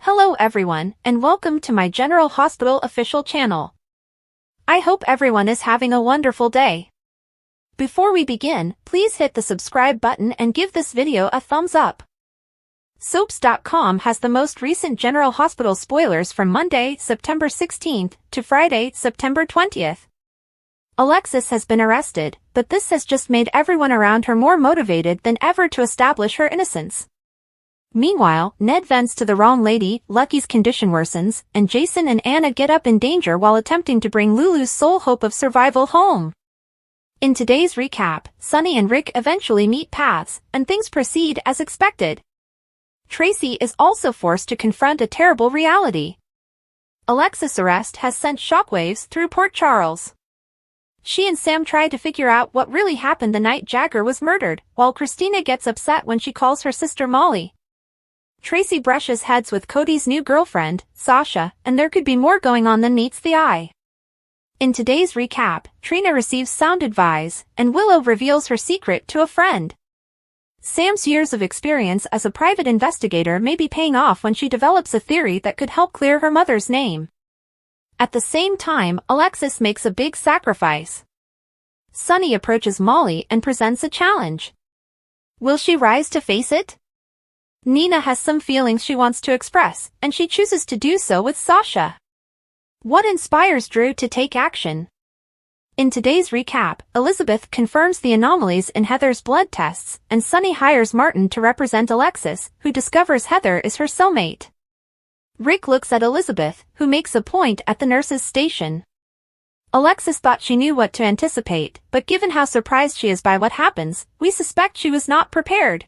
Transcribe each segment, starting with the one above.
Hello everyone, and welcome to my General Hospital official channel. I hope everyone is having a wonderful day. Before we begin, please hit the subscribe button and give this video a thumbs up. Soaps.com has the most recent General Hospital spoilers from Monday, September 16th to Friday, September 20th. Alexis has been arrested, but this has just made everyone around her more motivated than ever to establish her innocence. Meanwhile, Ned vents to the wrong lady, Lucky's condition worsens, and Jason and Anna get up in danger while attempting to bring Lulu's sole hope of survival home. In today's recap, Sonny and Rick eventually meet paths, and things proceed as expected. Tracy is also forced to confront a terrible reality. Alexis' arrest has sent shockwaves through Port Charles. She and Sam try to figure out what really happened the night Jagger was murdered, while Kristina gets upset when she calls her sister Molly. Tracy brushes heads with Cody's new girlfriend, Sasha, and there could be more going on than meets the eye. In today's recap, Trina receives sound advice, and Willow reveals her secret to a friend. Sam's years of experience as a private investigator may be paying off when she develops a theory that could help clear her mother's name. At the same time, Alexis makes a big sacrifice. Sonny approaches Molly and presents a challenge. Will she rise to face it? Nina has some feelings she wants to express, and she chooses to do so with Sasha. What inspires Drew to take action? In today's recap, Elizabeth confirms the anomalies in Heather's blood tests, and Sonny hires Martin to represent Alexis, who discovers Heather is her cellmate. Rick looks at Elizabeth, who makes a point at the nurse's station. Alexis thought she knew what to anticipate, but given how surprised she is by what happens, we suspect she was not prepared.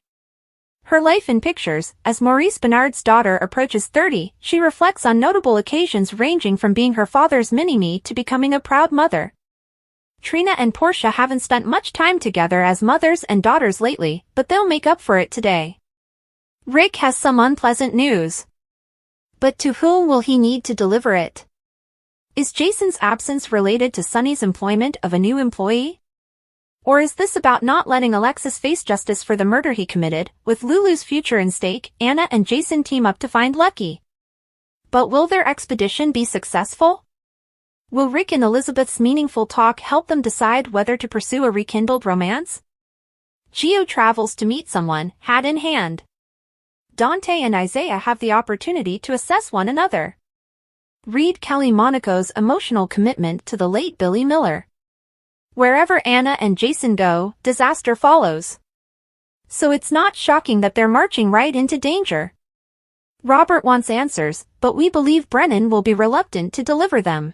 Her life in pictures, as Maurice Bernard's daughter approaches 30, she reflects on notable occasions ranging from being her father's mini-me to becoming a proud mother. Trina and Portia haven't spent much time together as mothers and daughters lately, but they'll make up for it today. Rick has some unpleasant news. But to whom will he need to deliver it? Is Jason's absence related to Sonny's employment of a new employee? Or is this about not letting Alexis face justice for the murder he committed? With Lulu's future in stake, Anna and Jason team up to find Lucky. But will their expedition be successful? Will Rick and Elizabeth's meaningful talk help them decide whether to pursue a rekindled romance? Gio travels to meet someone, hat in hand. Dante and Isaiah have the opportunity to assess one another. Read Kelly Monaco's emotional commitment to the late Billy Miller. Wherever Anna and Jason go, disaster follows. So it's not shocking that they're marching right into danger. Robert wants answers, but we believe Brennan will be reluctant to deliver them.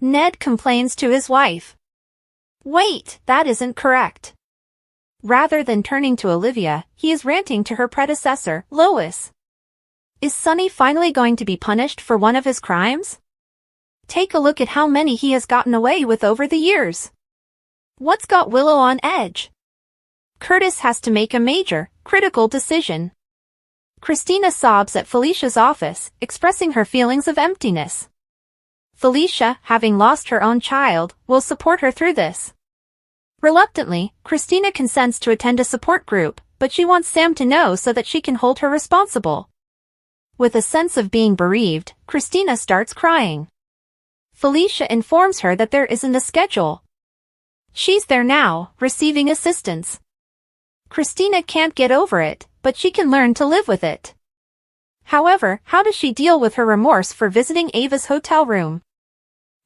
Ned complains to his wife. Wait, that isn't correct. Rather than turning to Olivia, he is ranting to her predecessor, Lois. Is Sonny finally going to be punished for one of his crimes? Take a look at how many he has gotten away with over the years. What's got Willow on edge? Curtis has to make a major, critical decision. Kristina sobs at Felicia's office, expressing her feelings of emptiness. Felicia, having lost her own child, will support her through this. Reluctantly, Kristina consents to attend a support group, but she wants Sam to know so that she can hold her responsible. With a sense of being bereaved, Kristina starts crying. Felicia informs her that there isn't a schedule. She's there now, receiving assistance. Kristina can't get over it, but she can learn to live with it. However, how does she deal with her remorse for visiting Ava's hotel room?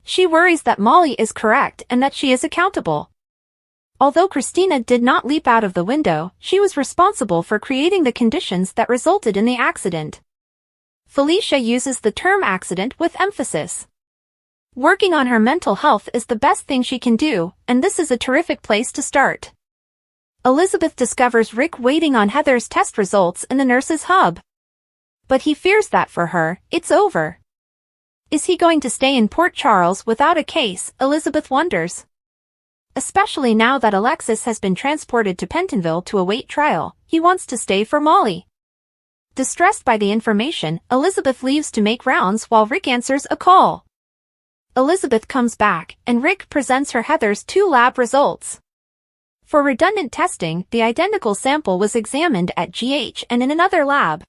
She worries that Molly is correct and that she is accountable. Although Kristina did not leap out of the window, she was responsible for creating the conditions that resulted in the accident. Felicia uses the term accident with emphasis. Working on her mental health is the best thing she can do, and this is a terrific place to start. Elizabeth discovers Rick waiting on Heather's test results in the nurse's hub. But he fears that for her, it's over. Is he going to stay in Port Charles without a case, Elizabeth wonders. Especially now that Alexis has been transported to Pentonville to await trial, he wants to stay for Molly. Distressed by the information, Elizabeth leaves to make rounds while Rick answers a call. Elizabeth comes back, and Rick presents her Heather's 2 lab results. For redundant testing, the identical sample was examined at GH and in another lab.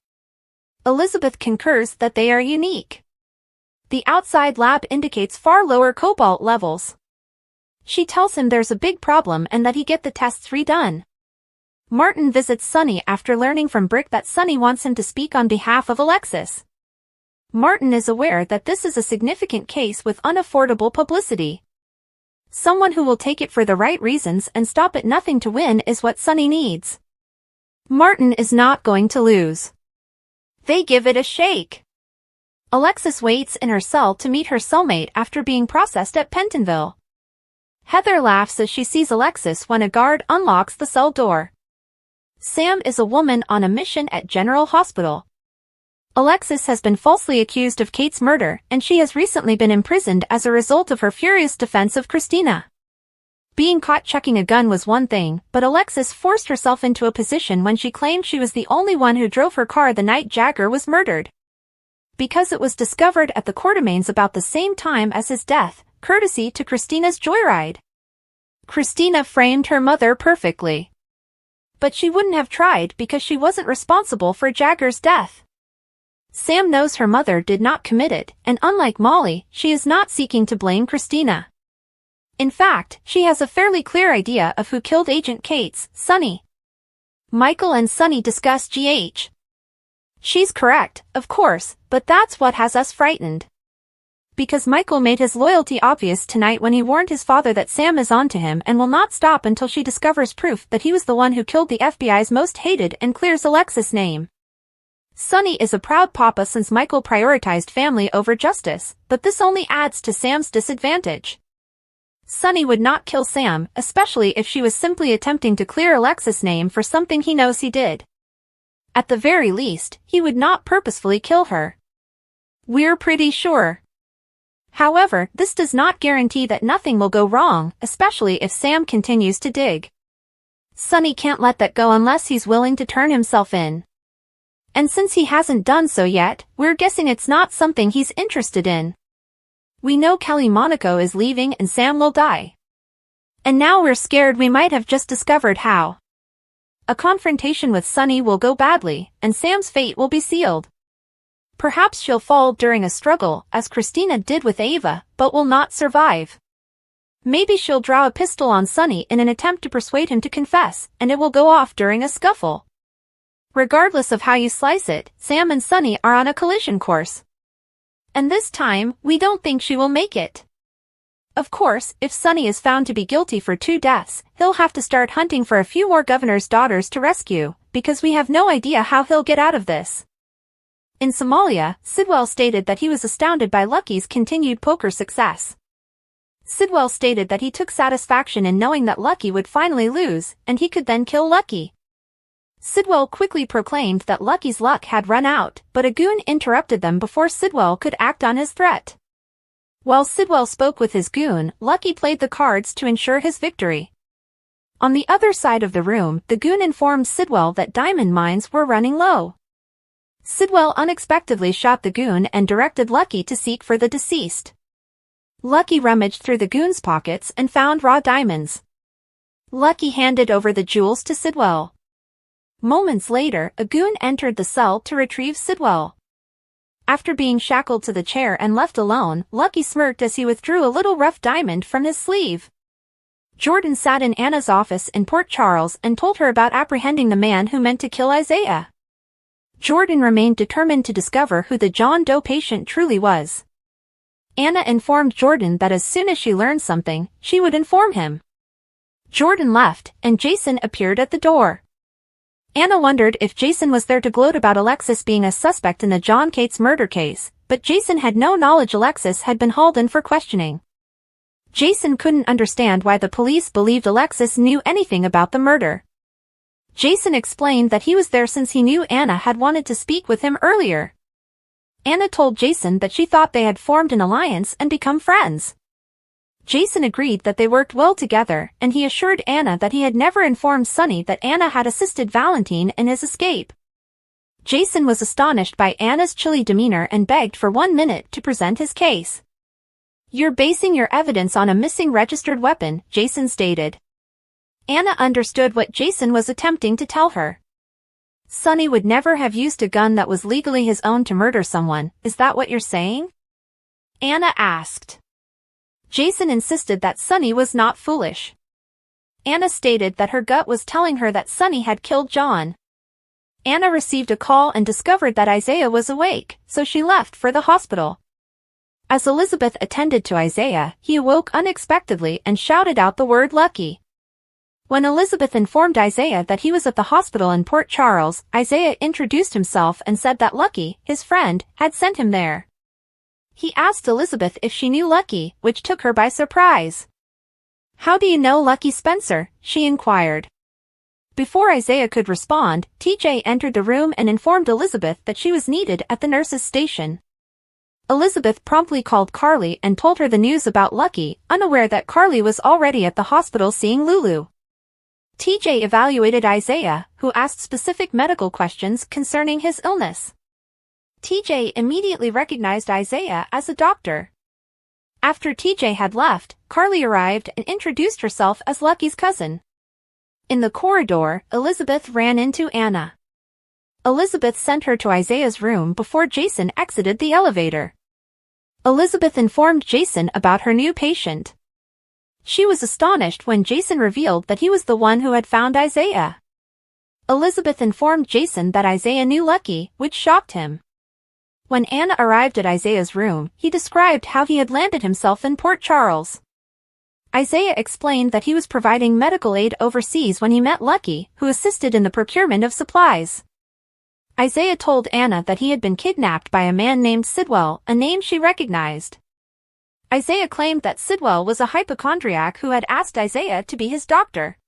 Elizabeth concurs that they are unique. The outside lab indicates far lower cobalt levels. She tells him there's a big problem and that he get the tests redone. Martin visits Sonny after learning from Brick that Sonny wants him to speak on behalf of Alexis. Martin is aware that this is a significant case with unaffordable publicity. Someone who will take it for the right reasons and stop at nothing to win is what Sonny needs. Martin is not going to lose. They give it a shake. Alexis waits in her cell to meet her cellmate after being processed at Pentonville. Heather laughs as she sees Alexis when a guard unlocks the cell door. Sam is a woman on a mission at General Hospital. Alexis has been falsely accused of Kate's murder, and she has recently been imprisoned as a result of her furious defense of Kristina. Being caught chucking a gun was one thing, but Alexis forced herself into a position when she claimed she was the only one who drove her car the night Jagger was murdered. Because it was discovered at the Quartermaines about the same time as his death, courtesy to Kristina's joyride. Kristina framed her mother perfectly. But she wouldn't have tried because she wasn't responsible for Jagger's death. Sam knows her mother did not commit it, and unlike Molly, she is not seeking to blame Kristina. In fact, she has a fairly clear idea of who killed Agent Kate's, Sonny. Michael and Sonny discuss GH. She's correct, of course, but that's what has us frightened. Because Michael made his loyalty obvious tonight when he warned his father that Sam is onto him and will not stop until she discovers proof that he was the one who killed the FBI's most hated and clears Alexis' name. Sonny is a proud papa since Michael prioritized family over justice, but this only adds to Sam's disadvantage. Sonny would not kill Sam, especially if she was simply attempting to clear Alexis' name for something he knows he did. At the very least, he would not purposefully kill her. We're pretty sure. However, this does not guarantee that nothing will go wrong, especially if Sam continues to dig. Sonny can't let that go unless he's willing to turn himself in. And since he hasn't done so yet, we're guessing it's not something he's interested in. We know Kelly Monaco is leaving and Sam will die. And now we're scared we might have just discovered how. A confrontation with Sonny will go badly, and Sam's fate will be sealed. Perhaps she'll fall during a struggle, as Kristina did with Ava, but will not survive. Maybe she'll draw a pistol on Sonny in an attempt to persuade him to confess, and it will go off during a scuffle. Regardless of how you slice it, Sam and Sonny are on a collision course. And this time, we don't think she will make it. Of course, if Sonny is found to be guilty for 2 deaths, he'll have to start hunting for a few more governor's daughters to rescue, because we have no idea how he'll get out of this. In Somalia, Sidwell stated that he was astounded by Lucky's continued poker success. Sidwell stated that he took satisfaction in knowing that Lucky would finally lose, and he could then kill Lucky. Sidwell quickly proclaimed that Lucky's luck had run out, but a goon interrupted them before Sidwell could act on his threat. While Sidwell spoke with his goon, Lucky played the cards to ensure his victory. On the other side of the room, the goon informed Sidwell that diamond mines were running low. Sidwell unexpectedly shot the goon and directed Lucky to seek for the deceased. Lucky rummaged through the goon's pockets and found raw diamonds. Lucky handed over the jewels to Sidwell. Moments later, a goon entered the cell to retrieve Sidwell. After being shackled to the chair and left alone, Lucky smirked as he withdrew a little rough diamond from his sleeve. Jordan sat in Anna's office in Port Charles and told her about apprehending the man who meant to kill Isaiah. Jordan remained determined to discover who the John Doe patient truly was. Anna informed Jordan that as soon as she learned something, she would inform him. Jordan left, and Jason appeared at the door. Anna wondered if Jason was there to gloat about Alexis being a suspect in the John Cates murder case, but Jason had no knowledge Alexis had been hauled in for questioning. Jason couldn't understand why the police believed Alexis knew anything about the murder. Jason explained that he was there since he knew Anna had wanted to speak with him earlier. Anna told Jason that she thought they had formed an alliance and become friends. Jason agreed that they worked well together, and he assured Anna that he had never informed Sonny that Anna had assisted Valentine in his escape. Jason was astonished by Anna's chilly demeanor and begged for 1 minute to present his case. "You're basing your evidence on a missing registered weapon," Jason stated. Anna understood what Jason was attempting to tell her. Sonny would never have used a gun that was legally his own to murder someone, is that what you're saying? Anna asked. Jason insisted that Sonny was not foolish. Anna stated that her gut was telling her that Sonny had killed John. Anna received a call and discovered that Isaiah was awake, so she left for the hospital. As Elizabeth attended to Isaiah, he awoke unexpectedly and shouted out the word "Lucky." When Elizabeth informed Isaiah that he was at the hospital in Port Charles, Isaiah introduced himself and said that Lucky, his friend, had sent him there. He asked Elizabeth if she knew Lucky, which took her by surprise. "How do you know Lucky Spencer?" she inquired. Before Isaiah could respond, TJ entered the room and informed Elizabeth that she was needed at the nurse's station. Elizabeth promptly called Carly and told her the news about Lucky, unaware that Carly was already at the hospital seeing Lulu. TJ evaluated Isaiah, who asked specific medical questions concerning his illness. TJ immediately recognized Isaiah as a doctor. After TJ had left, Carly arrived and introduced herself as Lucky's cousin. In the corridor, Elizabeth ran into Anna. Elizabeth sent her to Isaiah's room before Jason exited the elevator. Elizabeth informed Jason about her new patient. She was astonished when Jason revealed that he was the one who had found Isaiah. Elizabeth informed Jason that Isaiah knew Lucky, which shocked him. When Anna arrived at Isaiah's room, he described how he had landed himself in Port Charles. Isaiah explained that he was providing medical aid overseas when he met Lucky, who assisted in the procurement of supplies. Isaiah told Anna that he had been kidnapped by a man named Sidwell, a name she recognized. Isaiah claimed that Sidwell was a hypochondriac who had asked Isaiah to be his doctor.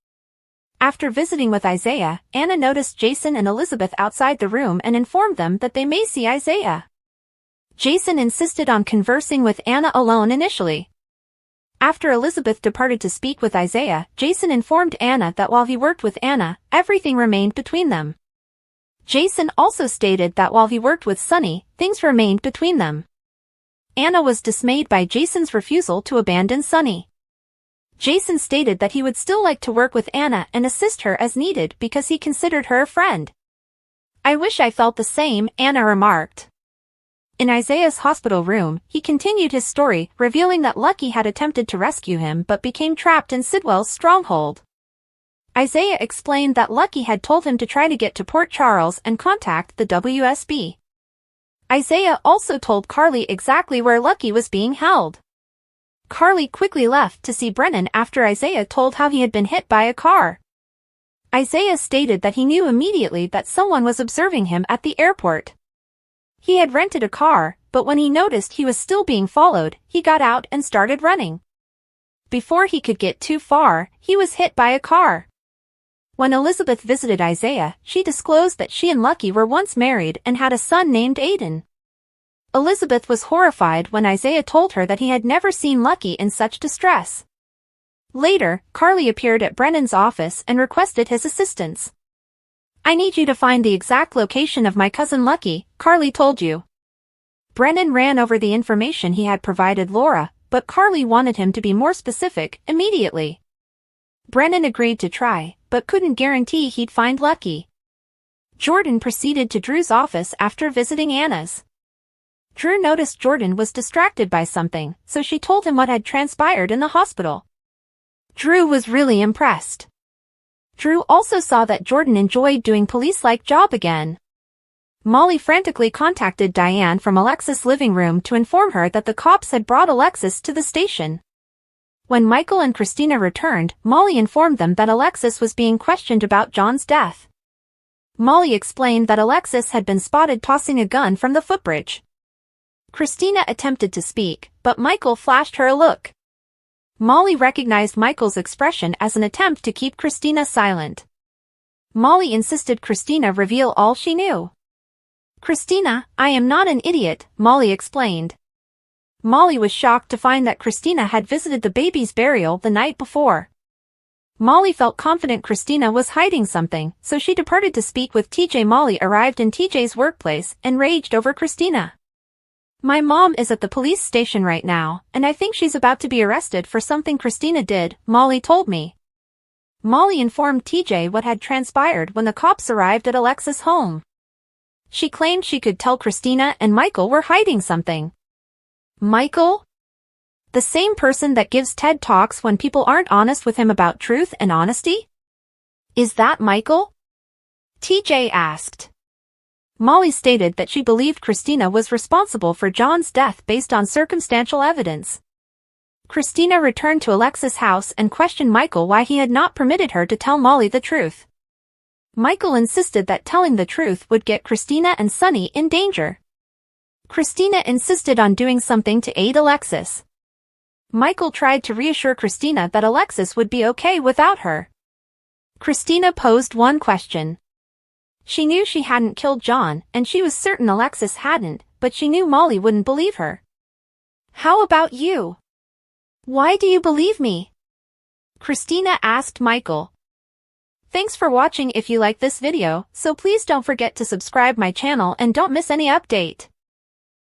After visiting with Isaiah, Anna noticed Jason and Elizabeth outside the room and informed them that they may see Isaiah. Jason insisted on conversing with Anna alone initially. After Elizabeth departed to speak with Isaiah, Jason informed Anna that while he worked with Anna, everything remained between them. Jason also stated that while he worked with Sonny, things remained between them. Anna was dismayed by Jason's refusal to abandon Sonny. Jason stated that he would still like to work with Anna and assist her as needed because he considered her a friend. "I wish I felt the same," Anna remarked. In Isaiah's hospital room, he continued his story, revealing that Lucky had attempted to rescue him but became trapped in Sidwell's stronghold. Isaiah explained that Lucky had told him to try to get to Port Charles and contact the WSB. Isaiah also told Carly exactly where Lucky was being held. Carly quickly left to see Brennan after Isaiah told how he had been hit by a car. Isaiah stated that he knew immediately that someone was observing him at the airport. He had rented a car, but when he noticed he was still being followed, he got out and started running. Before he could get too far, he was hit by a car. When Elizabeth visited Isaiah, she disclosed that she and Lucky were once married and had a son named Aiden. Elizabeth was horrified when Isaiah told her that he had never seen Lucky in such distress. Later, Carly appeared at Brennan's office and requested his assistance. "I need you to find the exact location of my cousin Lucky," Carly told you. Brennan ran over the information he had provided Laura, but Carly wanted him to be more specific immediately. Brennan agreed to try, but couldn't guarantee he'd find Lucky. Jordan proceeded to Drew's office after visiting Anna's. Drew noticed Jordan was distracted by something, so she told him what had transpired in the hospital. Drew was really impressed. Drew also saw that Jordan enjoyed doing police-like job again. Molly frantically contacted Diane from Alexis' living room to inform her that the cops had brought Alexis to the station. When Michael and Kristina returned, Molly informed them that Alexis was being questioned about John's death. Molly explained that Alexis had been spotted tossing a gun from the footbridge. Kristina attempted to speak, but Michael flashed her a look. Molly recognized Michael's expression as an attempt to keep Kristina silent. Molly insisted Kristina reveal all she knew. "Kristina, I am not an idiot," Molly explained. Molly was shocked to find that Kristina had visited the baby's burial the night before. Molly felt confident Kristina was hiding something, so she departed to speak with TJ. Molly arrived in TJ's workplace and raged over Kristina. "My mom is at the police station right now, and I think she's about to be arrested for something Kristina did," Molly told me. Molly informed TJ what had transpired when the cops arrived at Alexa's home. She claimed she could tell Kristina and Michael were hiding something. Michael? The same person that gives TED Talks when people aren't honest with him about truth and honesty? Is that Michael? TJ asked. Molly stated that she believed Kristina was responsible for John's death based on circumstantial evidence. Kristina returned to Alexa's house and questioned Michael why he had not permitted her to tell Molly the truth. Michael insisted that telling the truth would get Kristina and Sonny in danger. Kristina insisted on doing something to aid Alexis. Michael tried to reassure Kristina that Alexis would be okay without her. Kristina posed one question. She knew she hadn't killed John, and she was certain Alexis hadn't, but she knew Molly wouldn't believe her. How about you? Why do you believe me? Kristina asked Michael. Thanks for watching. If you like this video, so please don't forget to subscribe my channel and don't miss any update.